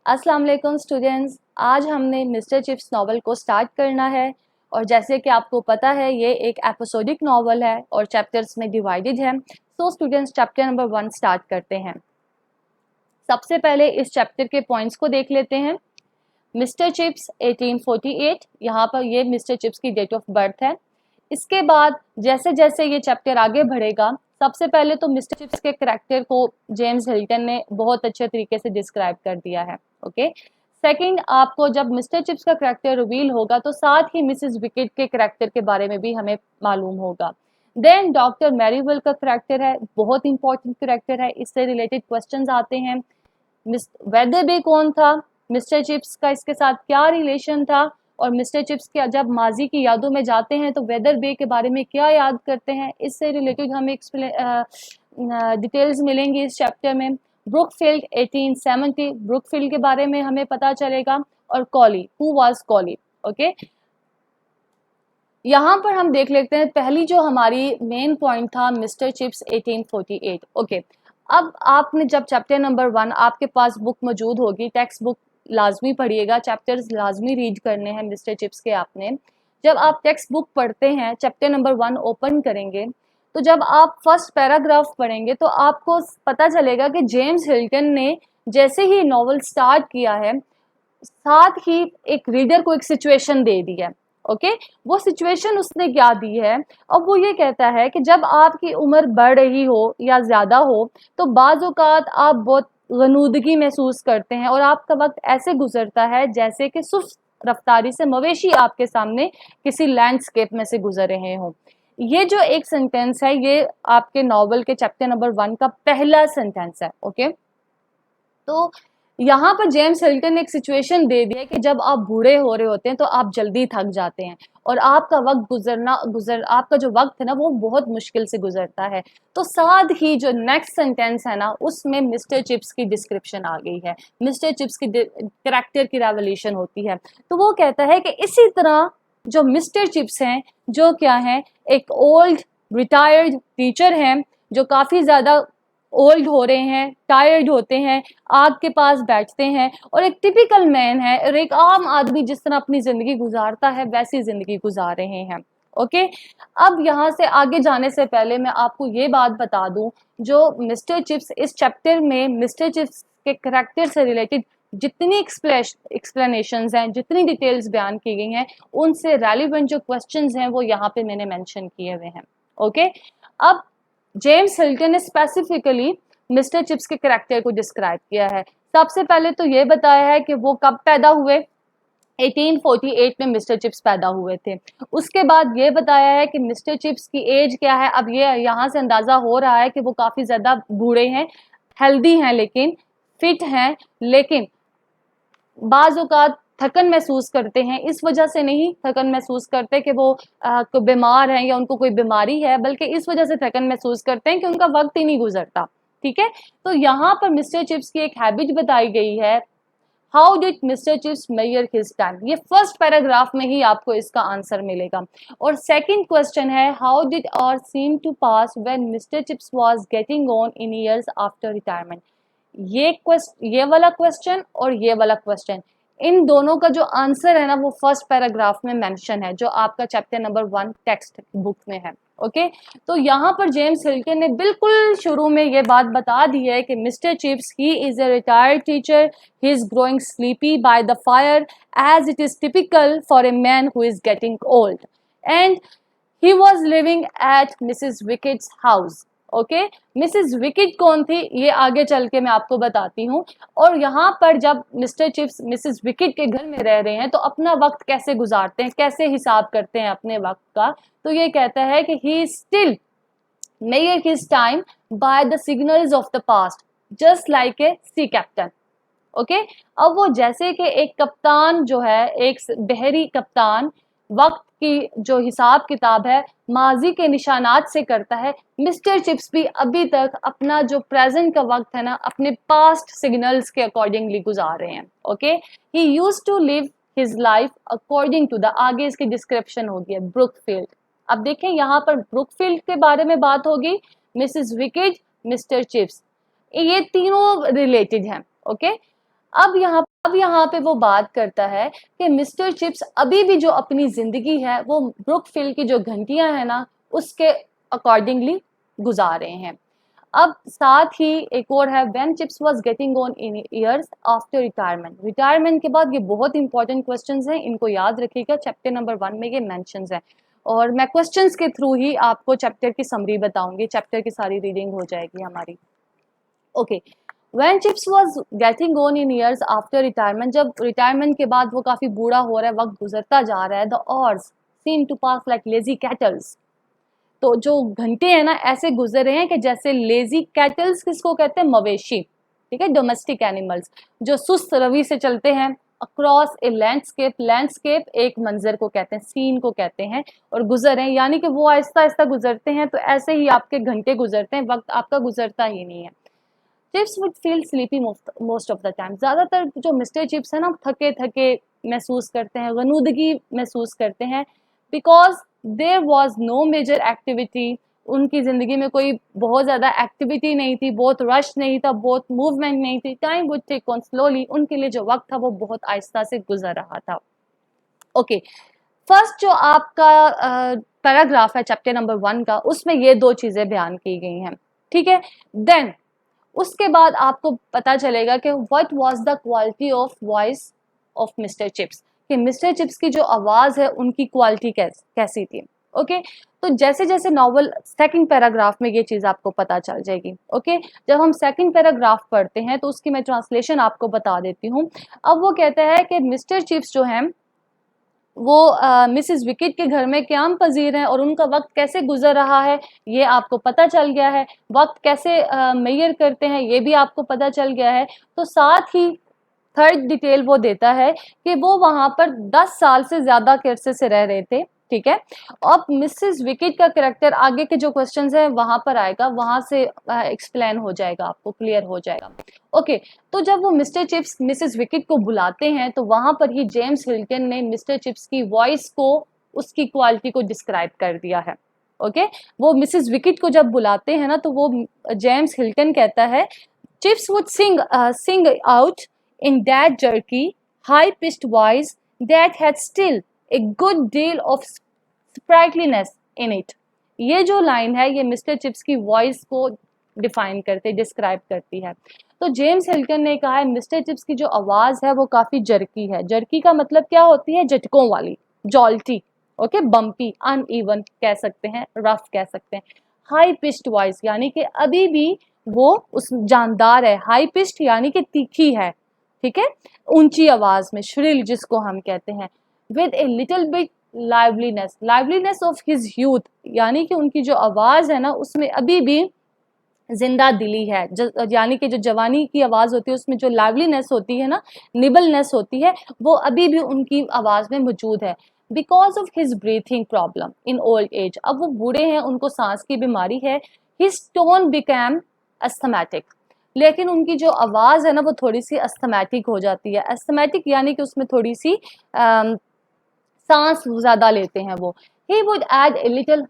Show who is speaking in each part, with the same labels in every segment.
Speaker 1: अस्सलाम वालेकुम स्टूडेंट्स, आज हमने मिस्टर चिप्स नावल को स्टार्ट करना है। और जैसे कि आपको पता है ये एक एपिसोडिक नावल है और चैप्टर्स में डिवाइडेड है। So students, chapter number 1 start करते हैं। सबसे पहले इस चैप्टर के पॉइंट्स को देख लेते हैं। मिस्टर चिप्स 1848, यहाँ पर ये मिस्टर चिप्स की डेट ऑफ बर्थ है। इसके बाद जैसे जैसे ये चैप्टर आगे बढ़ेगा, सबसे पहले तो मिस्टर चिप्स के करैक्टर को जेम्स हिल्टन ने बहुत अच्छे तरीके से डिस्क्राइब कर दिया है। ओके, सेकंड, आपको जब मिस्टर चिप्स का करैक्टर रिवील होगा तो साथ ही मिसेस विकेट के करैक्टर के बारे में भी हमें मालूम होगा। देन डॉक्टर मैरीवेल का करैक्टर है, बहुत इंपॉर्टेंट करैक्टर है, इससे रिलेटेड क्वेश्चंस आते हैं। वेदरबे कौन था, मिस्टर चिप्स का इसके साथ क्या रिलेशन था, और मिस्टर चिप्स के जब माजी की यादों में जाते हैं तो वेदर बे के बारे में क्या याद करते हैं, इससे रिलेटेड हमें डिटेल्स मिलेंगी इस चैप्टर में। ब्रुकफील्ड 1870, ब्रुकफील्ड के बारे में हमें पता चलेगा। और कॉली, हु वाज कॉली। ओके, यहाँ पर हम देख लेते हैं पहली जो हमारी मेन पॉइंट था मिस्टर चिप्स 1848। ओके, अब आपने जब चैप्टर नंबर 1 आपके पास बुक मौजूद होगी, टेक्स्ट बुक लाजमी पढ़िएगा, चैप्टर्स लाजमी रीड करने हैं मिस्टर चिप्स के आपने। जब आप टेक्स्ट बुक पढ़ते हैं, चैप्टर नंबर 1 ओपन करेंगे तो जब आप फर्स्ट पैराग्राफ पढ़ेंगे तो आपको पता चलेगा कि जेम्स हिल्टन ने जैसे ही नॉवल स्टार्ट किया है, साथ ही एक रीडर को एक सिचुएशन दे दी है। ओके, वो सिचुएशन उसने क्या दी है, और वो ये कहता है कि जब आपकी उम्र बढ़ रही हो या ज़्यादा हो तो बाज़ औक़ात आप बहुत गनूदगी महसूस करते हैं और आपका वक्त ऐसे गुजरता है जैसे कि सुस्त रफ्तारी से मवेशी आपके सामने किसी लैंडस्केप में से गुजर रहे हों। ये जो एक सेंटेंस है, ये आपके नॉवल के चैप्टर नंबर 1 का पहला सेंटेंस है। ओके, तो यहाँ पर जेम्स हिल्टन ने एक सिचुएशन दे दी है कि जब आप बूढ़े हो रहे होते हैं तो आप जल्दी थक जाते हैं और आपका वक्त आपका जो वक्त है ना वो बहुत मुश्किल से गुजरता है। तो साथ ही जो नेक्स्ट सेंटेंस है ना उसमें मिस्टर चिप्स की डिस्क्रिप्शन आ गई है, मिस्टर चिप्स की कैरेक्टर की रेवोल्यूशन होती है। तो वो कहता है कि इसी तरह जो मिस्टर चिप्स हैं, जो क्या है, एक ओल्ड रिटायर्ड टीचर हैं जो काफ़ी ज़्यादा ओल्ड हो रहे हैं, टायर्ड होते हैं, आग के पास बैठते हैं, और एक टिपिकल मैन है और एक आम आदमी जिस तरह अपनी ज़िंदगी गुजारता है वैसी ज़िंदगी गुजार रहे हैं। ओके, अब यहाँ से आगे जाने से पहले मैं आपको ये बात बता दूं, जो मिस्टर चिप्स इस चैप्टर में मिस्टर चिप्स के करैक्टर से रिलेटेड जितनी एक्सप्लेनेशंस हैं, जितनी डिटेल्स बयान की गई हैं, उनसे रेलिवेंट जो क्वेश्चंस हैं वो यहाँ पे मैंने मेंशन किए हुए हैं। ओके, अब जेम्स हिल्टन ने स्पेसिफिकली मिस्टर चिप्स के करैक्टर को डिस्क्राइब किया है। सबसे पहले तो ये बताया है कि वो कब पैदा हुए, 1848 में मिस्टर चिप्स पैदा हुए थे। उसके बाद ये बताया है कि मिस्टर चिप्स की एज क्या है। अब ये यहाँ से अंदाज़ा हो रहा है कि वो काफ़ी ज़्यादा बूढ़े हैं, हेल्दी हैं, लेकिन फिट हैं, लेकिन बाज़ औक़ात थकन महसूस करते हैं। इस वजह से नहीं थकन महसूस करते कि वो बीमार हैं या उनको कोई बीमारी है, बल्कि इस वजह से थकन महसूस करते हैं कि उनका वक्त ही नहीं गुजरता। ठीक है, तो यहाँ पर मिस्टर चिप्स की एक हैबिट बताई गई है, how did Mr Chips measure his time. ये फर्स्ट पैराग्राफ में ही आपको इसका आंसर मिलेगा। और सेकंड क्वेश्चन है, how did hour seem to pass when Mr Chips was getting on in years after retirement. ये वाला क्वेश्चन और ये वाला क्वेश्चन, इन दोनों का जो आंसर है ना वो फर्स्ट पैराग्राफ में मेंशन है, जो आपका चैप्टर नंबर 1 टेक्स्ट बुक में है। ओके, तो यहाँ पर जेम्स हिल्टन ने बिल्कुल शुरू में ये बात बता दी है कि Mr Chips he is a retired teacher, he is growing sleepy by the fire as it is typical for a man who is getting old, and he was living at Mrs Wickett's house. Okay, Mrs Wickett कौन थी ये आगे चल के मैं आपको बताती हूँ। और यहाँ पर जब मिस्टर चिप्स मिसेस विकेट के घर में रह रहे हैं तो अपना वक्त कैसे गुजारते हैं, कैसे हिसाब करते हैं अपने वक्त का, तो ये कहता है कि he still measure his time by the signals of the past just like a sea captain. Okay, अब वो जैसे कि एक कप्तान जो है, एक बहरी कप्तान वक्त की जो हिसाब किताब है माजी के निशानात से करता है, मिस्टर चिप्स भी अभी तक अपना जो प्रेजेंट का वक्त है ना अपने पास्ट सिग्नल्स के अकॉर्डिंगली गुजार रहे हैं। Okay, he used to live his life according to the, आगे इसकी डिस्क्रिप्शन होगी है ब्रुकफील्ड। अब देखें यहाँ पर ब्रुकफील्ड के बारे में बात होगी, मिसेस विकेट, मिस्टर चिप्स, ये तीनों रिलेटेड हैं। ओके, अब यहाँ अब यहाँ पे वो बात करता है कि मिस्टर चिप्स अभी भी जो अपनी जिंदगी है वो ब्रुकफील्ड की जो घंटियां हैं ना उसके अकॉर्डिंगली गुजार रहे हैं। अब साथ ही एक और है, when chips was getting on in years after retirement. Retirement के बाद, ये बहुत इंपॉर्टेंट क्वेश्चंस हैं, इनको याद रखिएगा, चैप्टर नंबर 1 में ये मेंशंस हैं और मैं क्वेश्चंस के थ्रू ही आपको चैप्टर की समरी बताऊंगी, चैप्टर की सारी रीडिंग हो जाएगी हमारी। Okay, when chips was getting on in years after retirement, जब रिटायरमेंट के बाद वो काफी बूढ़ा हो रहा है, वक्त गुजरता जा रहा है, the hours seem to pass like lazy cattles. तो जो घंटे हैं ना ऐसे गुजर रहे हैं कि जैसे लेजी कैटल्स किसको कहते हैं, मवेशी, ठीक है, डोमेस्टिक एनिमल्स जो सुस्त रवि से चलते हैं अक्रॉस ए लैंडस्केप। लैंडस्केप एक मंजर को कहते हैं, सीन को कहते हैं, और गुजर रहे हैं यानी कि वो आहिस्ता आहिस्ता गुजरते हैं। तो ऐसे ही आपके घंटे गुजरते हैं, वक्त आपका गुजरता ही नहीं है। Chips would feel sleepy most of the time. ज्यादातर जो मिस्टर चिप्स है ना थके थके महसूस करते हैं, गनूदगी महसूस करते हैं, because there was no major activity. उनकी जिंदगी में कोई बहुत ज्यादा एक्टिविटी नहीं थी, बहुत रश नहीं था, बहुत मूवमेंट नहीं थी। Time would take on slowly, उनके लिए जो वक्त था वो बहुत आहिस्ता से गुजर रहा था। ओके, फर्स्ट जो आपका पैराग्राफ है चैप्टर नंबर 1 का, उसमें ये दो चीजें बयान की गई हैं, ठीक है। देन उसके बाद आपको पता चलेगा कि what was the quality of voice of mister chips, कि मिस्टर चिप्स की जो आवाज है उनकी क्वालिटी कैसी थी। ओके, तो जैसे जैसे नॉवल सेकंड पैराग्राफ में ये चीज आपको पता चल जाएगी। ओके, जब हम सेकंड पैराग्राफ पढ़ते हैं तो उसकी मैं ट्रांसलेशन आपको बता देती हूँ। अब वो कहता है कि मिस्टर चिप्स जो है वो मिसेस विकेट के घर में क्याम पजीर हैं और उनका वक्त कैसे गुजर रहा है ये आपको पता चल गया है। वक्त कैसे मेजर करते हैं ये भी आपको पता चल गया है। तो साथ ही थर्ड डिटेल वो देता है कि वो वहां पर 10 साल से ज्यादा के अरसे से रह रहे थे, ठीक है। अब मिसेस विकेट का कैरेक्टर आगे के जो क्वेश्चंस हैं वहां पर आएगा, वहां से एक्सप्लेन हो जाएगा, आपको क्लियर हो जाएगा। ओके, तो जब वो मिस्टर चिप्स मिसेस विकेट को बुलाते हैं तो वहां पर ही जेम्स हिल्टन ने मिस्टर चिप्स की वॉइस को, उसकी क्वालिटी को डिस्क्राइब कर दिया है। ओके, वो मिसेस विकेट को जब बुलाते हैं ना तो वो जेम्स हिल्टन कहता है chips would Singh out in that jerky, high-pitched voice that had still a good deal of sprightliness in it। ये जो लाइन है ये मिस्टर चिप्स की वॉइस को डिफाइन करते, डिस्क्राइब करती है। तो जेम्स हिल्टन ने कहा है मिस्टर चिप्स की जो आवाज है वो काफी जर्की है। जर्की का मतलब क्या होती है, झटकों वाली, जॉल्टी, ओके, बम्पी, अनइवन कह सकते हैं, रफ कह सकते हैं। हाई पिच्ड वॉइस यानी कि अभी भी वो उस जानदार है, हाई पिच्ड यानी कि तीखी है, ठीक है, ऊंची आवाज में, श्रिल जिसको हम कहते हैं। With a little bit liveliness, liveliness of his youth, यानी कि उनकी जो आवाज है ना उसमें अभी भी जिंदा दिली है, यानी कि जो जवानी की आवाज होती है उसमें जो लाइवलीनेस होती है ना, निबलनेस होती है, वो अभी भी उनकी आवाज में मौजूद है। Because of his breathing problem in old age, अब वो बूढ़े हैं, उनको सांस की बीमारी है। हिज टोन बिकैम अस्थमैटिक, लेकिन उनकी जो आवाज है ना वो थोड़ी सी अस्थमैटिक हो जाती है। अस्थमैटिक यानी कि उसमें थोड़ी सी सांस ज्यादा लेते हैं वो। He would add a little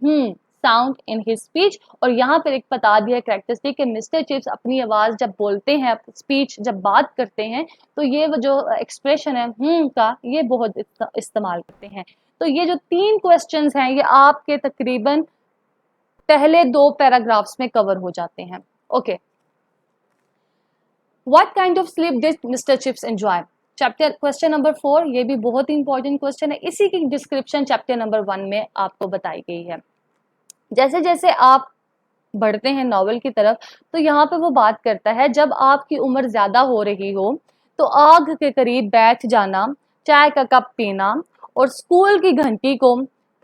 Speaker 1: sound in his speech, और यहाँ पर एक बता दिया कैरेक्टरिस्टिक कि मिस्टर चिप्स अपनी आवाज जब बोलते हैं, स्पीच जब बात करते हैं, तो ये जो एक्सप्रेशन है का ये बहुत इस्तेमाल करते हैं। तो ये जो 3 क्वेश्चंस हैं ये आपके तकरीबन पहले 2 पैराग्राफ्स में कवर हो जाते हैं। Okay, What kind of sleep did Mr. Chips enjoy? Chapter question number 4, ये भी बहुत इंपॉर्टेंट क्वेश्चन है, इसी की डिस्क्रिप्शन चैप्टर नंबर 1 में आपको बताई गई है। जैसे जैसे आप बढ़ते हैं नॉवल की तरफ तो यहाँ पे वो बात करता है जब आपकी उम्र ज्यादा हो रही हो तो आग के करीब बैठ जाना, चाय का कप पीना और स्कूल की घंटी को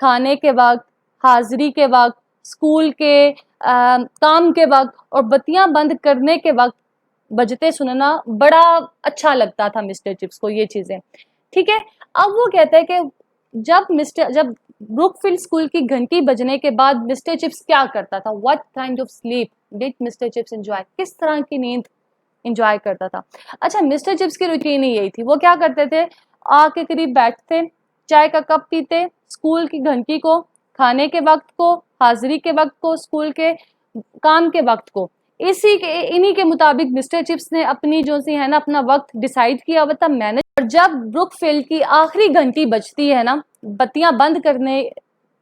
Speaker 1: खाने के वक्त, हाजिरी के वक्त, स्कूल के काम के वक्त और बत्तियां बंद करने के वक्त बजते सुनना बड़ा अच्छा लगता था मिस्टर चिप्स को, ये चीजें, ठीक है। अब वो कहता है कि जब ब्रुकफील्ड स्कूल की घंटी बजने के बाद मिस्टर चिप्स क्या करता था, what kind of sleep did Mr chips enjoy, किस तरह की नींद एंजॉय करता था। अच्छा, मिस्टर चिप्स की रूटीन ही यही थी, वो क्या करते थे, आग के करीब बैठते, चाय का कप पीते, स्कूल की घंटी को, खाने के वक्त को, हाजिरी के वक्त को, स्कूल के काम के वक्त को इन्हीं के मुताबिक मिस्टर चिप्स ने अपनी जो सी है ना अपना वक्त डिसाइड किया हुआ था मैनेज। और जब ब्रुकफील्ड की आखिरी घंटी बजती है ना, बत्तियां बंद करने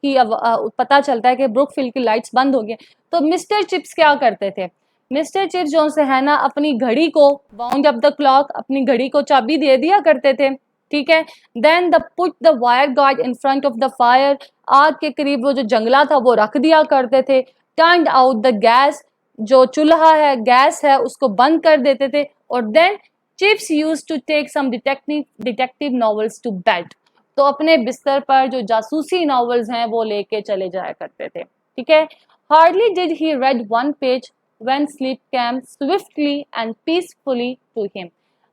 Speaker 1: की पता चलता है कि ब्रुकफील्ड की लाइट्स बंद हो गई, तो मिस्टर चिप्स क्या करते थे, मिस्टर चिप्स जो से है ना अपनी घड़ी को वाउंड अप द क्लॉक, अपनी घड़ी को चाबी दे दिया करते थे, ठीक है। Then the put the wire guard in front of the fire, आग के करीब वो जो जंगला था वो रख दिया करते थे। टर्न आउट द गैस, जो चूल्हा है गैस है उसको बंद कर देते थे। और then Chips use to take some detective novels to bed, तो अपने बिस्तर पर जो जासूसी नॉवेल्स हैं वो लेके चले जाया करते थे, ठीक है। Hardly did he red one page when sleep came swiftly and peacefully to him,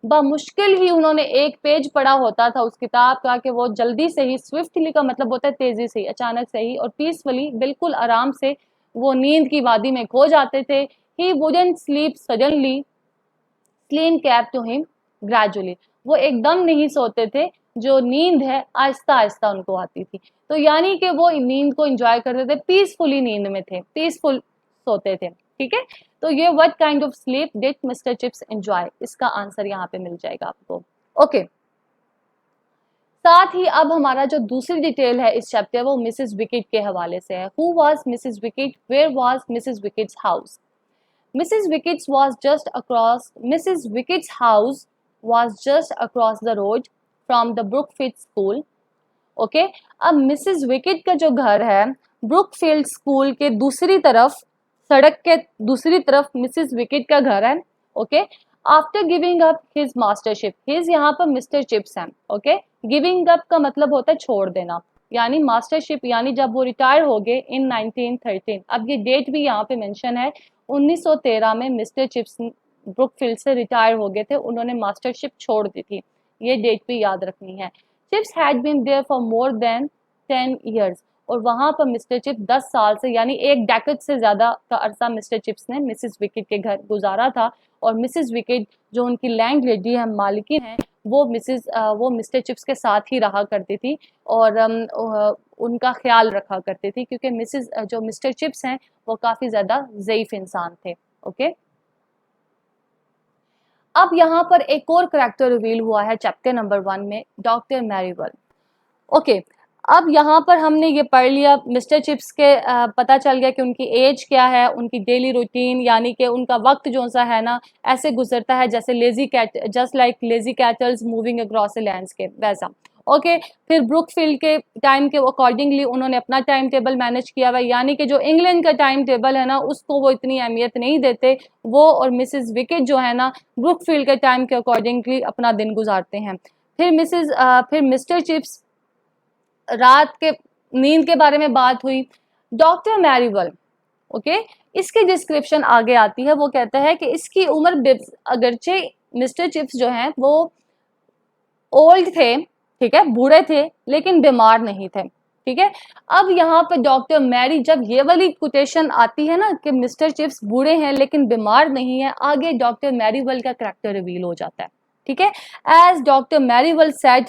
Speaker 1: बमुश्किल ही उन्होंने एक पेज पढ़ा होता था उस किताब का कि वो जल्दी से ही, स्विफ्टली का मतलब होता है तेजी से, अचानक से ही, और पीसफुली बिल्कुल आराम से वो नींद की वादी में खो जाते थे। ही wouldn't sleep suddenly, sleep came to him gradually, वो एकदम नहीं सोते थे, जो नींद है आहिस्ता आहिस्ता उनको आती थी। तो यानी कि वो नींद को एंजॉय करते थे, पीसफुली नींद में थे, पीसफुल सोते थे, ठीक है। तो ये what kind of sleep did Mr chips enjoy, इसका आंसर यहाँ पे मिल जाएगा आपको, ओके। साथ ही अब हमारा जो दूसरी डिटेल है इस चैप्टर वो मिसेस विकेट के हवाले से है। Who was Mrs Wickett, where was Mrs Wickett's house. Mrs Wickett's was just across, Mrs Wickett's house was just across the road from the Brookfield school, okay. अब Mrs Wickett का जो घर है Brookfield school के दूसरी तरफ, सड़क के दूसरी तरफ मिसेस विकेट का घर है, okay. After giving up his mastership, his यहाँ पर मिस्टर चिप्स हैं, ओके। गिविंग अप का मतलब होता है छोड़ देना, यानी मास्टरशिप, यानी जब वो रिटायर हो गए इन 1913। अब ये डेट भी यहाँ पे मेंशन है, 1913 में मिस्टर चिप्स ब्रुकफील्ड से रिटायर हो गए थे, उन्होंने मास्टरशिप छोड़ दी थी, ये डेट भी याद रखनी है। Chips had been there for more than 10 years, और वहां पर मिस्टर चिप्स 10 साल से, यानी एक डेकेड से ज्यादा का अरसा मिस्टर चिप्स ने मिसेस विकेट के घर गुजारा था। और मिसेस विकेट जो उनकी लैंड लेडी है, मालिकिन है, वो मिस्टर चिप्स के साथ ही रहा करती थी और उनका ख्याल रखा करती थी, क्योंकि जो मिस्टर चिप्स हैं वो काफी ज्यादा ज़ईफ इंसान थे, ओके। अब यहाँ पर एक और करैक्टर रिवील हुआ है चैप्टर नंबर 1 में, डॉक्टर मैरीवेल, ओके। अब यहाँ पर हमने ये पढ़ लिया मिस्टर चिप्स के, पता चल गया कि उनकी एज क्या है, उनकी डेली रूटीन, यानी कि उनका वक्त जो सा है ना ऐसे गुजरता है जैसे lazy cat, just like lazy cattles moving across a landscape, वैसा, ओके। फिर ब्रुकफील्ड के टाइम के अकॉर्डिंगली उन्होंने अपना टाइम टेबल मैनेज किया हुआ, यानी कि जो इंग्लैंड का टाइम टेबल है ना उसको वो इतनी अहमियत नहीं देते, वो और मिसेस विकेट जो है ना ब्रुकफील्ड के टाइम के अकॉर्डिंगली अपना दिन गुजारते हैं। फिर मिस्टर चिप्स, रात के नींद के बारे में बात हुई। डॉक्टर मैरीवेल, ओके, इसकी डिस्क्रिप्शन आगे आती है, वो कहता है कि इसकी उम्र, अगरचे मिस्टर चिप्स जो हैं वो ओल्ड थे, ठीक है, बूढ़े थे, लेकिन बीमार नहीं थे, ठीक है। अब यहाँ पे डॉक्टर मैरी, जब ये वाली कोटेशन आती है ना कि मिस्टर चिप्स बूढ़े हैं लेकिन बीमार नहीं है, आगे डॉक्टर मैरीवेल का करैक्टर रिवील हो जाता है, ठीक है। एज डॉक्टर मैरीवेल सेड,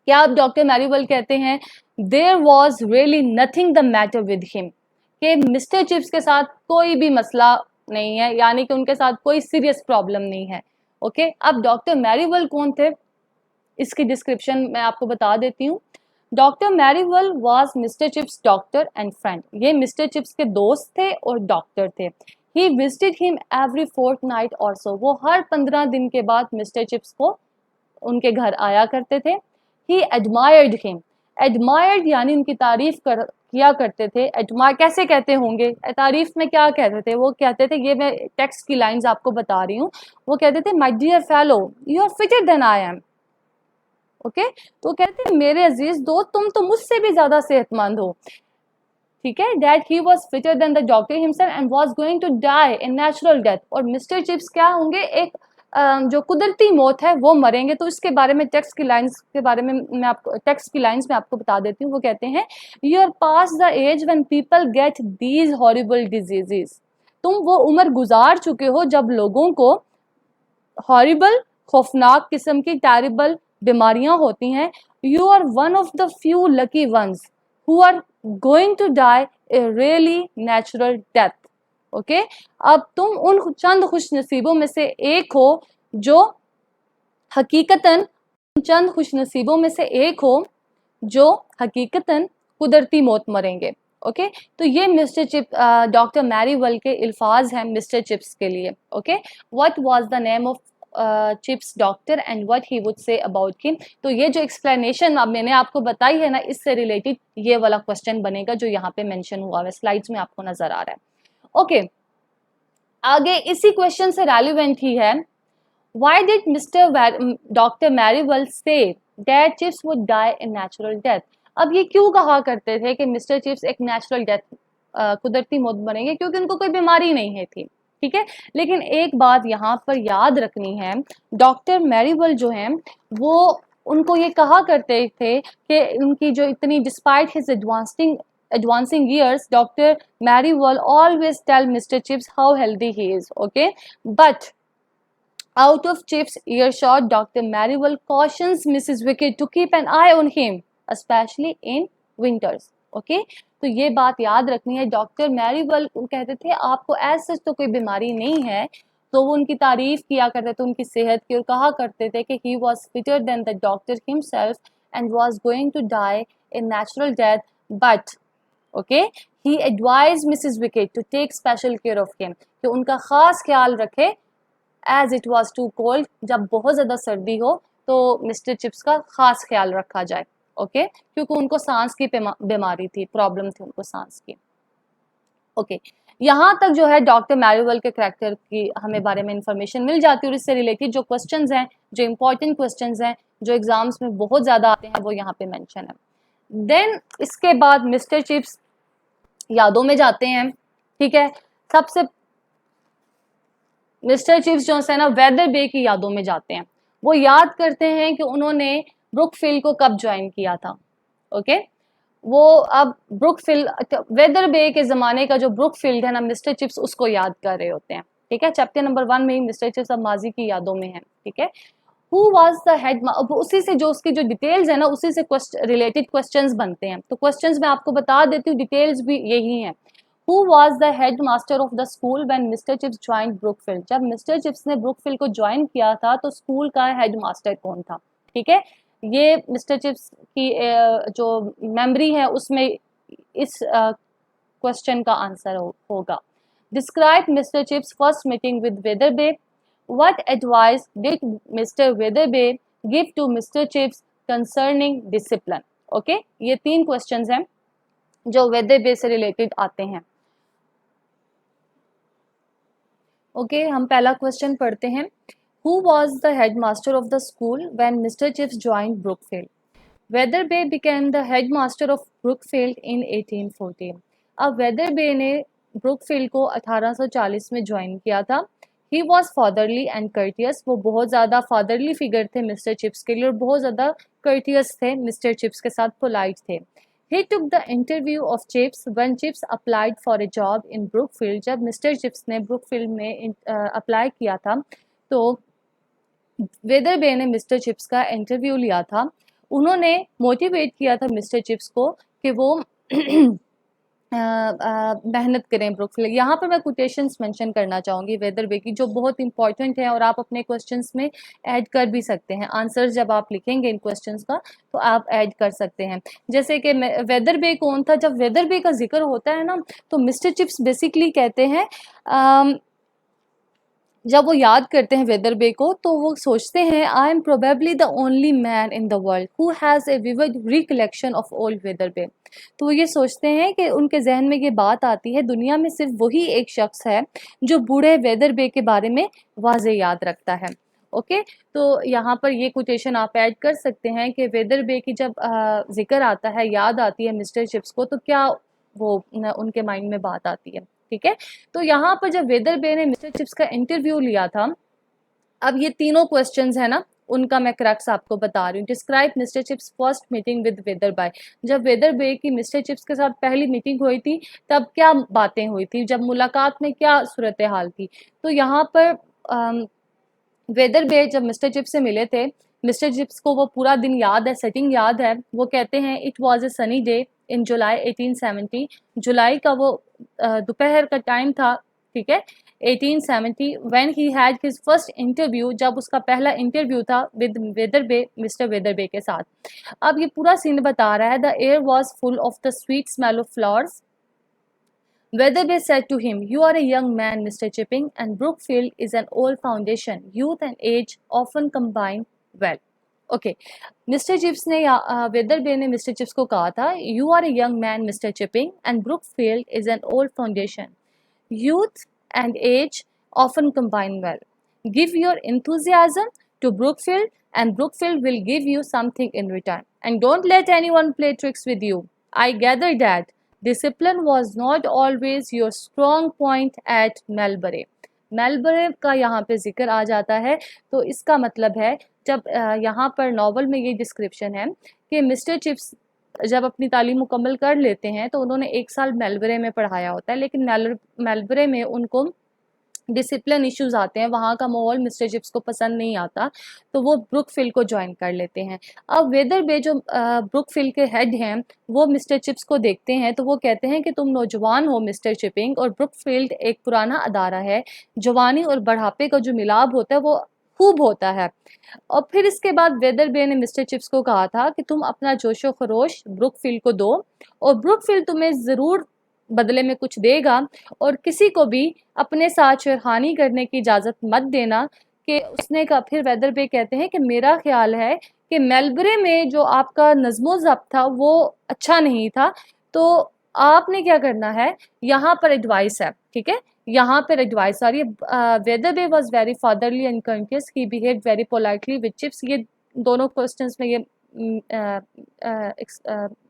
Speaker 1: क्या अब डॉक्टर मैरीवेल कहते हैं, there was really nothing the matter with him, कि मिस्टर चिप्स के साथ कोई भी मसला नहीं है, यानी कि उनके साथ कोई सीरियस प्रॉब्लम नहीं है, ओके। अब डॉक्टर मैरीवेल कौन थे, इसकी डिस्क्रिप्शन मैं आपको बता देती हूँ। Doctor Merivale was mister Chips doctor and friend, ये मिस्टर चिप्स के दोस्त थे और डॉक्टर थे। He visited him every fortnight और सो, वो हर 15 दिन के बाद मिस्टर चिप्स को उनके घर आया करते थे। ही एडमायर्ड हिम, एडमायर्ड यानी उनकी तारीफ किया करते थे। एडमायर कैसे कहते होंगे, तारीफ में क्या कहते थे, वो कहते थे, ये मैं टेक्स्ट की लाइंस आपको बता रही हूँ, वो कहते थे my dear fellow you are fitter than I am, okay. तो कहते हैं मेरे अजीज दोस्त तुम तो मुझसे भी ज्यादा सेहतमंद हो, ठीक है। That he was fitter than the doctor himself and was going to die a natural death, और मिस्टर चिप्स क्या होंगे, एक जो कुदरती मौत है वो मरेंगे। तो इसके बारे में टेक्स्ट की लाइंस के बारे में मैं आपको टेक्स्ट की लाइंस में आपको बता देती हूँ। वो कहते हैं you are past the age when people get these horrible diseases, तुम वो उम्र गुजार चुके हो जब लोगों को हॉरिबल, खौफनाक किस्म की टेरिबल बीमारियां होती हैं। You are one of the few lucky ones who are going to die a really natural death, okay अब तुम उन चंद खुश नसीबों में से एक हो जो हकीकतन चंद खुश नसीबों में से एक हो जो हकीकतन कुदरती मौत मरेंगे। ओके तो ये मिस्टर चिप डॉक्टर मैरीवेल के अल्फाज हैं मिस्टर चिप्स के लिए। Okay what was the name of chips doctor and what he would say about him. तो ये जो एक्सप्लेनेशन अब मैंने आपको बताई है ना, इससे रिलेटेड ये वाला क्वेश्चन बनेगा जो यहाँ पे मेंशन हुआ है, स्लाइड्स में आपको नजर आ रहा है। ओके आगे इसी क्वेश्चन से रेलिवेंट ही है, why did Dr. Marivelle say that Chips would die in natural death। अब ये क्यों कहा करते थे कि मिस्टर चिप्स एक नेचुरल डेथ कुदरती मौत मरेंगे, क्योंकि उनको कोई बीमारी नहीं है थी, ठीक है। लेकिन एक बात यहाँ पर याद रखनी है, डॉक्टर मैरीवेल जो हैं वो उनको ये कहा करते थे कि उनकी जो इतनी despite his advancing years, Dr. Marivelle always tell Mr. Chips how healthy he is, okay, but out of Chip's earshot, Dr. Marivelle cautions Mrs. Wicked to keep an eye on him, especially in winters. Okay? तो ये बात याद रखनी है, doctor Merivale कहते थे आपको ऐसे तो कोई बीमारी नहीं है, तो वो उनकी तारीफ किया करते थे उनकी सेहत की और कहा करते थे कि he was fitter than the doctor himself and was going to die a natural death, but okay he advised Mrs. Wicked to take special care of him, कि उनका खास ख्याल रखे as it was too cold, जब बहुत ज़्यादा सर्दी हो तो मिस्टर चिप्स का खास ख्याल रखा जाए। ओके क्योंकि उनको सांस की बीमारी थी, प्रॉब्लम थी उनको सांस की। ओके यहाँ तक जो है डॉक्टर मैरीवेल के करैक्टर की हमें बारे में इंफॉर्मेशन मिल जाती है और इससे रिलेटेड जो क्वेश्चंस हैं, जो इंपॉर्टेंट क्वेश्चंस हैं, जो एग्जाम्स में बहुत ज़्यादा आते हैं, वो यहाँ पे मेंशन है। देन इसके बाद मिस्टर चिप्स यादों में जाते हैं, ठीक है। सबसे मिस्टर चिप्स जो है ना वेदर बे की यादों में जाते हैं, वो याद करते हैं कि उन्होंने ब्रुकफील्ड को कब ज्वाइन किया था। ओके वो अब ब्रुकफील्ड वेदर बे के ज़माने का जो ब्रुकफील्ड है ना, मिस्टर चिप्स उसको याद कर रहे होते हैं, ठीक है। चैप्टर नंबर 1 में ही मिस्टर चिप्स अब माजी की यादों में है, ठीक है। हु वाज द हेड, उसी से जो उसकी जो डिटेल्स है ना, उसी से रिलेटेड क्वेश्चंस बनते हैं। तो क्वेश्चंस मैं आपको बता देती हूँ, डिटेल्स भी यही हैं। Who was the headmaster of the school when Mr. Chips joined Brookfield? जब मिस्टर चिप्स ने ब्रुकफील्ड को ज्वाइन किया था तो स्कूल का हेडमास्टर कौन था, ठीक है। ये मिस्टर चिप्स की जो मेमोरी है उसमें इस क्वेश्चन का आंसर होगा। Describe mister Chips first meeting with Wetherby. What advice did Mr. Weatherby give to Mr. Chips concerning discipline? Okay ये 3 क्वेश्चंस हैं जो वेदरबे से रिलेटेड आते हैं। ओके हम पहला क्वेश्चन पढ़ते हैं। Who was the headmaster of the school when Mr. Chips joined Brookfield? Weatherby became the headmaster of Brookfield in 1840. अब वेदरबे ने ब्रुकफील्ड को 1840 में ज्वाइन किया था। He was fatherly and courteous, वो बहुत ज़्यादा फादरली फिगर थे मिस्टर चिप्स के लिए और बहुत ज़्यादा courteous थे, मिस्टर चिप्स के साथ पोलाइट थे। He took the interview of Chips when Chips applied for a job in Brookfield. जब मिस्टर चिप्स ने ब्रुकफील्ड में अप्लाई किया था तो वेदरबे ने मिस्टर चिप्स का इंटरव्यू लिया था। उन्होंने मोटिवेट किया था मिस्टर चिप्स को कि वो मेहनत करें ब्रुकफील्ड। यहाँ पर मैं कोटेशंस मेंशन करना चाहूँगी वेदरबे की, जो बहुत इंपॉर्टेंट है और आप अपने क्वेश्चंस में ऐड कर भी सकते हैं। आंसर जब आप लिखेंगे इन क्वेश्चंस का तो आप ऐड कर सकते हैं। जैसे कि वेदरबे कौन था, जब वेदरबे का जिक्र होता है ना तो मिस्टर चिप्स बेसिकली कहते हैं जब वो याद करते हैं वेदरबे को तो वो सोचते हैं I am probably the only man in the world who has a vivid recollection of old Wetherby. तो वो ये सोचते हैं कि उनके जहन में ये बात आती है दुनिया में सिर्फ वही एक शख्स है जो बूढ़े वेदरबे के बारे में वाज़े याद रखता है। ओके तो यहाँ पर ये कोटेशन आप ऐड कर सकते हैं कि वेदरबे की जब जिक्र आता है, याद आती है मिस्टर चिप्स को, तो क्या वो उनके माइंड में बात आती है, ठीक है। तो यहाँ पर जब वेदरबे ने मिस्टर चिप्स का इंटरव्यू लिया था, अब ये तीनों क्वेश्चंस है ना उनका मैं क्रक्स आपको बता रही हूँ। Describe mister Chips first meeting with Wetherby. जब वेदरबे की मिस्टर चिप्स के साथ पहली मीटिंग हुई थी तब क्या बातें हुई थी, जब मुलाकात में क्या सूरत हाल थी। तो यहाँ पर वेदरबे जब मिस्टर चिप्स से मिले थे, मिस्टर चिप्स को वो पूरा दिन याद है, सेटिंग याद है। वो कहते हैं it was a sunny day in July 1870। जुलाई का वो दोपहर का टाइम था ठीक है, 1870 when he had his first interview, जब उसका पहला इंटरव्यू था विद वेदरबे, मिस्टर वेदरबे के साथ। अब ये पूरा सीन बता रहा है, the air was full of the sweet smell of flowers. Weatherby said to him, "You are a young man, Mr. Chipping, and Brookfield is an old foundation. Youth and age often combine well." Okay, Mr Chips ने Wetherby ने Mr Chips को कहा था, you are a young man Mr Chipping and Brookfield is an old foundation, youth and age often combine well, give your enthusiasm to Brookfield and Brookfield will give you something in return, and don't let anyone play tricks with you. I gather that discipline was not always your strong point at Melbury. मेलबरे का यहाँ पे जिक्र आ जाता है, तो इसका मतलब है जब यहाँ पर नॉवल में ये डिस्क्रिप्शन है कि मिस्टर चिप्स जब अपनी तालीम मुकम्मल कर लेते हैं तो उन्होंने 1 साल मेलबरे में पढ़ाया होता है, लेकिन मेलबरे में उनको डिसिप्लिन इश्यूज आते हैं, वहाँ का माहौल मिस्टर चिप्स को पसंद नहीं आता, तो वो ब्रुकफील्ड को ज्वाइन कर लेते हैं। अब वेदरबे जो ब्रुकफील्ड के हेड हैं वो मिस्टर चिप्स को देखते हैं, तो वो कहते हैं कि तुम नौजवान हो मिस्टर चिपिंग, और ब्रुकफील्ड एक पुराना अदारा है, जवानी और बढ़ापे का जो मिलाप होता है वो खूब होता है। और फिर इसके बाद वेदरबे ने मिस्टर चिप्स को कहा था कि तुम अपना जोशो खरोश ब्रुकफील्ड को दो, और ब्रुकफील्ड तुम्हें ज़रूर बदले में कुछ देगा, और किसी को भी अपने साथ छेड़खानी करने की इजाज़त मत देना। कि उसने कहा, फिर वेदरबे कहते हैं कि मेरा ख्याल है कि मेलबरे में जो आपका नज़्मो ज़ब्त था वो अच्छा नहीं था, तो आपने क्या करना है, यहाँ पर एडवाइस है, ठीक है, यहाँ पर एडवाइस आ रही है। Wetherby was very fatherly and conscious, he behave very politely with Chips, ये दोनों क्वेश्चंस में ये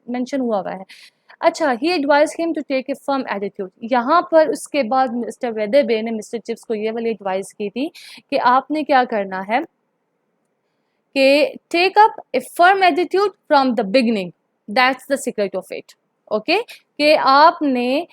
Speaker 1: मेंशन हुआ है। अच्छा, he advise him to take a firm attitude, यहाँ पर उसके बाद मिस्टर वेदरबे ने मिस्टर चिप्स को ये वाली एडवाइस की थी कि आपने क्या करना है कि take up a firm attitude from the beginning, that's the secret of it. Okay, कि आपने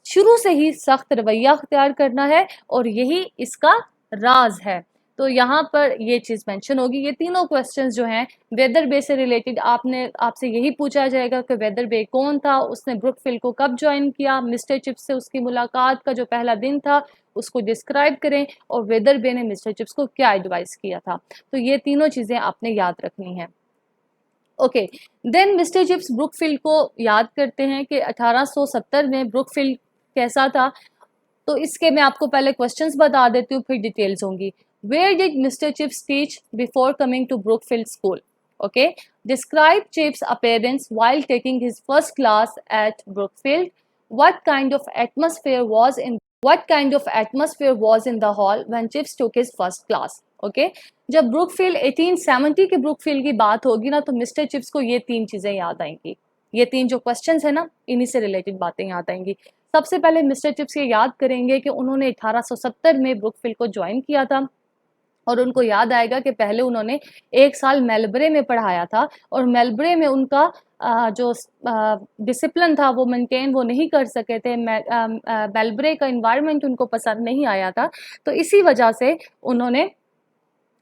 Speaker 1: शुरू से ही सख्त रवैया अख्तियार करना है, और यही इसका राज है। तो यहाँ पर ये चीज़ मेंशन होगी। ये तीनों क्वेश्चंस जो हैं वेदरबे से रिलेटेड, आपसे यही पूछा जाएगा कि वेदरबे कौन था, उसने ब्रुकफील्ड को कब ज्वाइन किया, मिस्टर चिप्स से उसकी मुलाकात का जो पहला दिन था उसको डिस्क्राइब करें, और वेदरबे ने मिस्टर चिप्स को क्या एडवाइस किया था। तो ये तीनों चीज़ें आपने याद रखनी हैं। Okay, then Mr Chips Brookfield को याद करते हैं कि 1870 में ब्रुकफील्ड कैसा था। तो इसके मैं आपको पहले क्वेश्चंस बता देती हूँ, फिर डिटेल्स होंगी। Where did Mr. Chips teach before coming to Brookfield School? Okay, describe Chips' appearance while taking his first class at Brookfield. What kind of atmosphere was in the hall when Chips took his first class? Okay, जब Brookfield 1870 के Brookfield की बात होगी ना, तो mister Chips को ये 3 चीज़ें याद आएंगी। ये 3 जो क्वेश्चंस है ना, इन्हीं से रिलेटेड बातें याद आएंगी। सबसे पहले मिस्टर चिप्स ये याद करेंगे कि उन्होंने 1870 में ब्रुकफील्ड को ज्वाइन किया था, और उनको याद आएगा कि पहले उन्होंने 1 साल मेलबरे में पढ़ाया था, और मेलबरे में उनका जो डिसिप्लिन था वो मेंटेन वो नहीं कर सके थे। मेलबरे का इन्वायरमेंट उनको पसंद नहीं आया था, तो इसी वजह से उन्होंने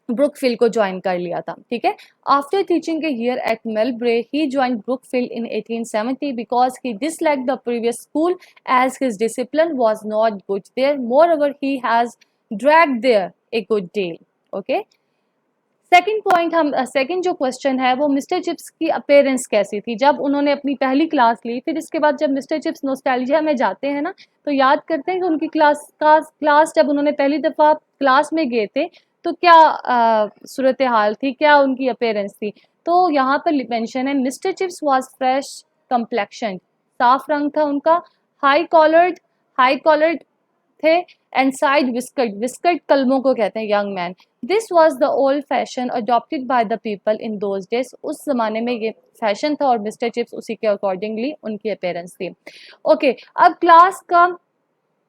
Speaker 1: ब्रुकफील्ड को ज्वाइन कर लिया था। ठीक है, after teaching a year at Melbury he join Brookfield in 1870 because he dislike the previous school as his discipline was not good there, moreover he has dragged there a good deal. Okay, second point, हम second जो question है वो mister chips की appearance कैसी थी जब उन्होंने अपनी पहली क्लास ली। फिर इसके बाद जब मिस्टर चिप्स नॉस्टैल्जिया में जाते हैं ना, तो याद करते हैं कि उनकी क्लास जब उन्होंने पहली दफ़ा क्लास में गए थे तो क्या सूरत हाल थी, क्या उनकी अपीयरेंस थी। तो यहाँ पर मेंशन है, mister Chips was fresh complexion, साफ रंग था उनका, हाई कॉलर्ड थे, एंड साइड विस्कर्ड कलमों को कहते हैं young man. This was the old fashion adopted by the people in those days, उस ज़माने में ये फैशन था और मिस्टर चिप्स उसी के अकॉर्डिंगली उनकी अपीयरेंस थी। ओके, अब क्लास का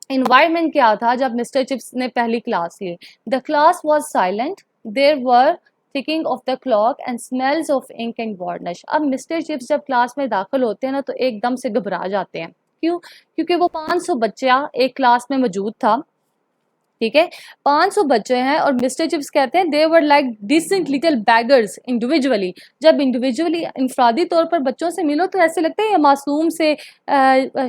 Speaker 1: इन्वायरमेंट क्या था जब मिस्टर चिप्स ने पहली क्लास ली। The class was silent, there were ticking of the clock and smells of ink and varnish. अब मिस्टर चिप्स जब क्लास में दाखिल होते हैं ना, तो एकदम से घबरा जाते हैं। क्यों? क्योंकि वो 500 बच्चा एक क्लास में मौजूद था, ठीक है, 500 बच्चे हैं और मिस्टर चिप्स कहते हैं they were like decent little beggars individually. जब इंडिविजुअली इंफरादी तौर पर बच्चों से मिलो तो ऐसे लगता है ये मासूम से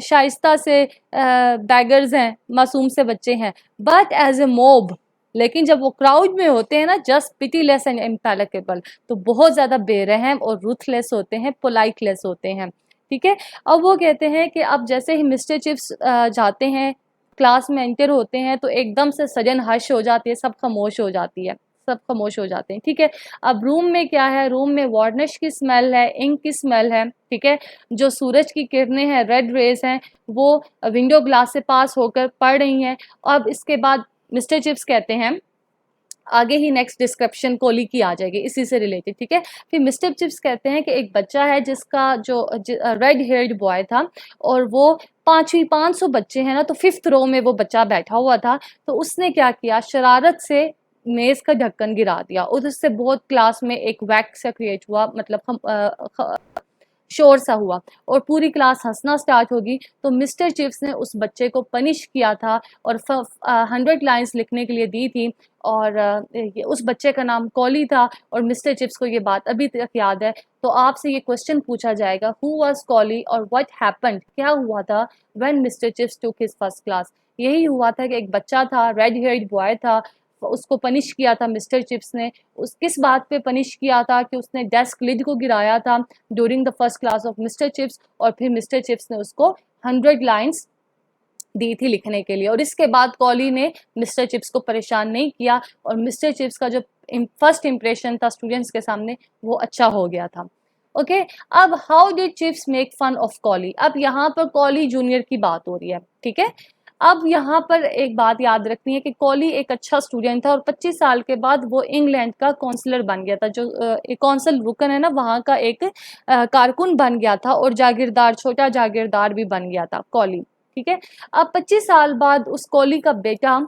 Speaker 1: शाइस्ता से बैगर्स हैं, मासूम से बच्चे हैं। बट एज ए मॉब, लेकिन जब वो क्राउड में होते हैं ना, जस्ट पिटीलेस एंड इम्पैलेकेबल, तो बहुत ज़्यादा बेरहम और रूथलेस होते हैं, पोलाइटलेस होते हैं। ठीक है, अब वो कहते हैं कि अब जैसे ही मिस्टर चिप्स जाते हैं, क्लास में एंटर होते हैं, तो एकदम से सजन हश हो जाती है, सब खामोश हो जाती है, सब खामोश हो जाते हैं। ठीक है, अब रूम में क्या है, रूम में वार्निश की स्मेल है, इंक की स्मेल है। ठीक है, जो सूरज की किरणें हैं, रेड रेज हैं, वो विंडो ग्लास से पास होकर पड़ रही हैं। अब इसके बाद मिस्टर चिप्स कहते हैं, आगे ही नेक्स्ट डिस्क्रिप्शन कोली की आ जाएगी इसी से रिलेटेड। ठीक है, फिर मिस्टर चिप्स कहते हैं कि एक बच्चा है जिसका जो रेड हेयर्ड बॉय था, और वो 500 बच्चे हैं ना, तो 5th रो में वो बच्चा बैठा हुआ था। तो उसने क्या किया, शरारत से मेज का ढक्कन गिरा दिया और उससे बहुत क्लास में एक वैक्स सा क्रिएट हुआ, मतलब हम शोर सा हुआ और पूरी क्लास हंसना स्टार्ट होगी। तो मिस्टर चिप्स ने उस बच्चे को पनिश किया था और 100 लाइंस लिखने के लिए दी थी, और उस बच्चे का नाम कॉली था, और मिस्टर चिप्स को ये बात अभी तक याद है। तो आपसे ये क्वेश्चन पूछा जाएगा, हु वाज कॉली और व्हाट हैपेंड, क्या हुआ था when Mr chips took his first class. यही हुआ था कि एक बच्चा था, रेड हेयर्ड बॉय था, उसको पनिश किया था मिस्टर चिप्स ने। उस किस बात पे पनिश किया था कि उसने डेस्क लिड को गिराया था during the first class of mister chips, और फिर मिस्टर चिप्स ने उसको 100 लाइंस दी थी लिखने के लिए। और इसके बाद कॉली ने मिस्टर चिप्स को परेशान नहीं किया, और मिस्टर चिप्स का जो फर्स्ट इंप्रेशन था स्टूडेंट्स के सामने, वो अच्छा हो गया था। ओके, अब how did Chips make fun of Colley. अब यहाँ पर कॉली जूनियर की बात हो रही है। ठीक है, अब यहाँ पर एक बात याद रखनी है कि कॉली एक अच्छा स्टूडेंट था, और 25 साल के बाद वो इंग्लैंड का काउंसलर बन गया था, जो कौंसल रुकन है ना, वहाँ का एक कारकुन बन गया था, और जागीरदार, छोटा जागीरदार भी बन गया था कॉली। ठीक है, अब 25 साल बाद उस कॉली का बेटा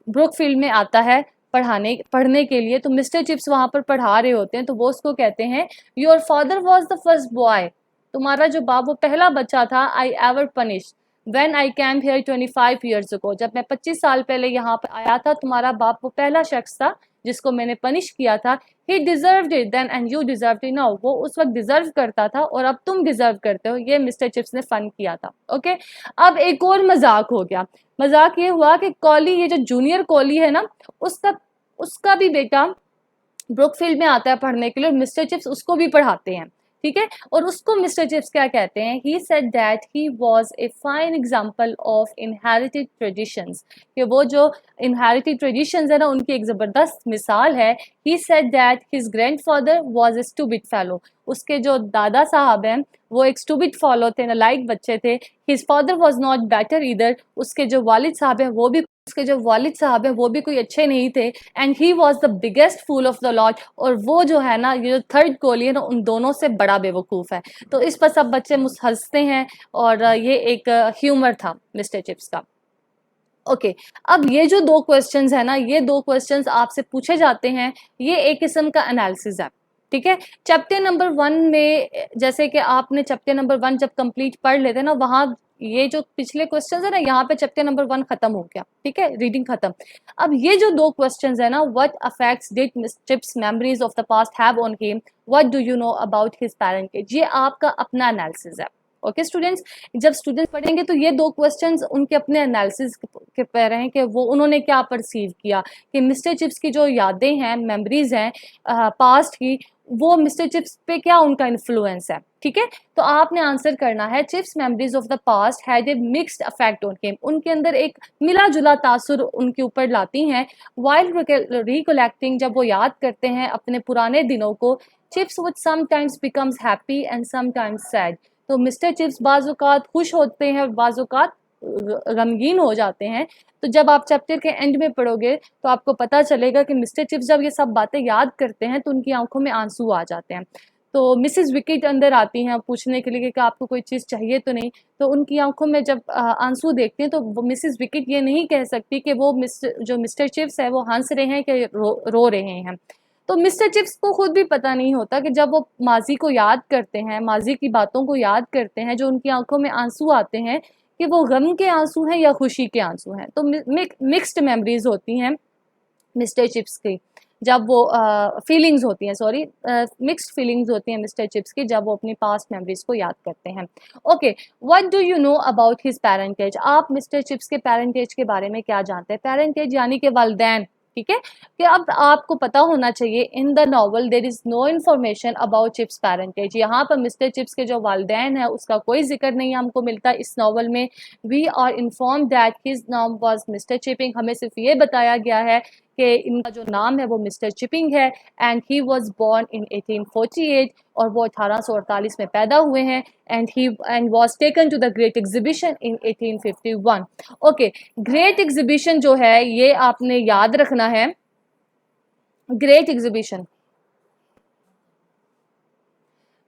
Speaker 1: ब्रुकफील्ड में आता है पढ़ने के लिए। तो मिस्टर चिप्स वहाँ पर पढ़ा रहे होते हैं, तो वो उसको कहते हैं, your father was the first boy, तुम्हारा जो बाप वो पहला बच्चा था, I ever punish When I came here 25 years ago, जब मैं 25 साल पहले यहाँ पर आया था, तुम्हारा बाप वो पहला शख्स था जिसको मैंने पनिश किया था। He deserved it then and you deserved it now, वो उस वक्त डिजर्व करता था और अब तुम डिजर्व करते हो। ये मिस्टर चिप्स ने फन किया था। ओके, अब एक और मजाक हो गया। मजाक ये हुआ कि कॉली, ये जो जूनियर कॉली है ना, उसका भी बेटा ब्रुकफील्ड में आता है पढ़ने के लिए, और मिस्टर चिप्स उसको भी पढ़ाते हैं। ठीक है, और उसको मिस्टर चिप्स क्या कहते हैं, he said that he was a fine example of inherited traditions, कि वो जो इनहेरिटेड ट्रेडिशंस है ना, उनकी एक ज़बरदस्त मिसाल है। He said that his grandfather was a stupid fellow, उसके जो दादा साहब हैं वो एक स्टूपिड फॉलो थे, नालायक बच्चे थे। His father was not better either, उसके जो वालिद साहब हैं वो भी कोई अच्छे नहीं थे। And he was the biggest fool of the lot, और वो जो है ना, ये जो थर्ड कोली है ना, उन दोनों से बड़ा बेवकूफ़ है। तो इस पर सब बच्चे हंसते हैं, और ये एक ह्यूमर था मिस्टर चिप्स का। ओके, अब ये जो 2 क्वेश्चंस है ना, ये 2 क्वेश्चंस आपसे पूछे जाते हैं, ये एक किस्म का एनालिसिस है। ठीक है, चैप्टर नंबर 1 में, जैसे कि आपने चैप्टर नंबर 1 जब कंप्लीट पढ़ लेते हैं ना, वहाँ ये जो पिछले क्वेश्चंस है ना, यहाँ पे चैप्टर नंबर 1 खत्म हो गया। ठीक है, रीडिंग खत्म। अब ये जो 2 क्वेश्चंस है ना, what affects did Mr chips memories of the past have on him, what do you know about his parentage, ये आपका अपना एनालिसिस है। ओके स्टूडेंट्स, जब स्टूडेंट्स पढ़ेंगे तो ये 2 क्वेश्चंस उनके अपने एनालिसिस के पे रहे हैं कि वो उन्होंने क्या परसीव किया, कि मिस्टर चिप्स की जो यादें हैं, मेमोरीज हैं पास्ट की, वो मिस्टर चिप्स पे क्या उनका इन्फ्लुएंस है। ठीक है, तो आपने आंसर करना है, chips memories of the past had a mixed effect on him, उनके अंदर एक मिला जुला तासुर उनके ऊपर लाती हैं। वाइल रिकलेक्टिंग, जब वो याद करते हैं अपने पुराने दिनों को, chips would sometimes becomes happy and sometimes sad, तो मिस्टर चिप्स बाज़-औक़ात खुश होते हैं और बाज़-औक़ात गमगीन हो जाते हैं। तो जब आप चैप्टर के एंड में पढ़ोगे तो आपको पता चलेगा कि मिस्टर चिप्स जब ये सब बातें याद करते हैं तो उनकी आंखों में आंसू आ जाते हैं। तो मिसेस विकेट अंदर आती हैं पूछने के लिए कि आपको कोई चीज़ चाहिए तो नहीं, तो उनकी आंखों में जब आंसू देखते हैं तो वो मिसेस विकेट ये नहीं कह सकती कि वो मिस्टर चिप्स है वो हंस रहे हैं कि रो रहे हैं। तो मिस्टर चिप्स को खुद भी पता नहीं होता कि जब वो माजी को याद करते हैं, माजी की बातों को याद करते हैं, जो उनकी आंखों में आंसू आते हैं, कि वो गम के आंसू हैं या खुशी के आंसू हैं। तो मिक्स्ड मेमोरीज होती हैं मिस्टर चिप्स की, जब वो फीलिंग्स होती हैं, सॉरी, मिक्स्ड फीलिंग्स होती हैं मिस्टर चिप्स की जब वो अपनी पास्ट मेमोरीज को याद करते हैं। Okay, what do you know about his parentage? आप मिस्टर चिप्स के पेरेंटेज के बारे में क्या जानते हैं? पेरेंटेज यानी कि वालिदैन, ठीक है, कि अब आपको पता होना चाहिए in the novel there is no information about Chips parentage. यहाँ पर मिस्टर चिप्स के जो वालिदैन है उसका कोई जिक्र नहीं हमको मिलता इस नॉवल में। We are inform that his नाम वॉज मिस्टर चिपिंग, हमें सिर्फ ये बताया गया है कि इनका जो नाम है वो मिस्टर चिपिंग है, and he was born in 1848, और वो 1848 में पैदा हुए हैं, and was taken to the great exhibition in 1851। Okay, great exhibition जो है ये आपने याद रखना है। ग्रेट एग्जीबिशन,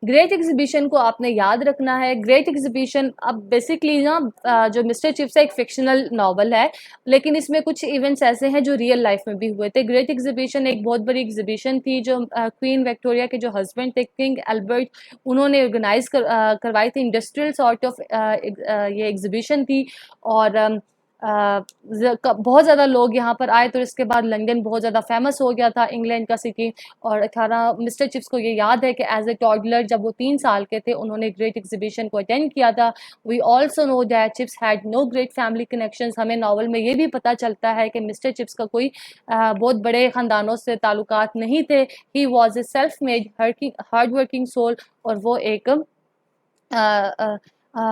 Speaker 1: ग्रेट एग्जीबिशन को आपने याद रखना है। ग्रेट एग्जीबिशन अब बेसिकली ना जो मिस्टर चिप्स है एक फिक्शनल नॉवल है, लेकिन इसमें कुछ इवेंट्स ऐसे हैं जो रियल लाइफ में भी हुए थे। ग्रेट एग्जीबिशन एक बहुत बड़ी एग्जीबिशन थी जो क्वीन विक्टोरिया के जो हस्बैंड थे किंग एल्बर्ट, उन्होंने ऑर्गेनाइज करवाई थी। इंडस्ट्रियल सॉर्ट ऑफ ये एग्जीबिशन थी, और बहुत ज़्यादा लोग यहाँ पर आए। तो इसके बाद लंदन बहुत ज़्यादा फेमस हो गया था, इंग्लैंड का सिटी। और 18 मिस्टर चिप्स को ये याद है कि एज ए टॉडलर जब वो 3 साल के थे उन्होंने ग्रेट एग्जीबिशन को अटेंड किया था। We also know that Chips had no great family connections. हमें नावल में ये भी पता चलता है कि मिस्टर चिप्स का कोई बहुत बड़े ख़ानदानों से ताल्लुकात नहीं थे। He was a self made hard working soul, और वो एक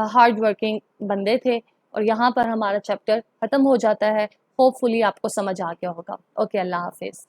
Speaker 1: हार्ड वर्किंग बंदे थे। और यहाँ पर हमारा चैप्टर ख़त्म हो जाता है। होपफुली आपको समझ आ गया होगा। ओके, अल्लाह हाफिज़।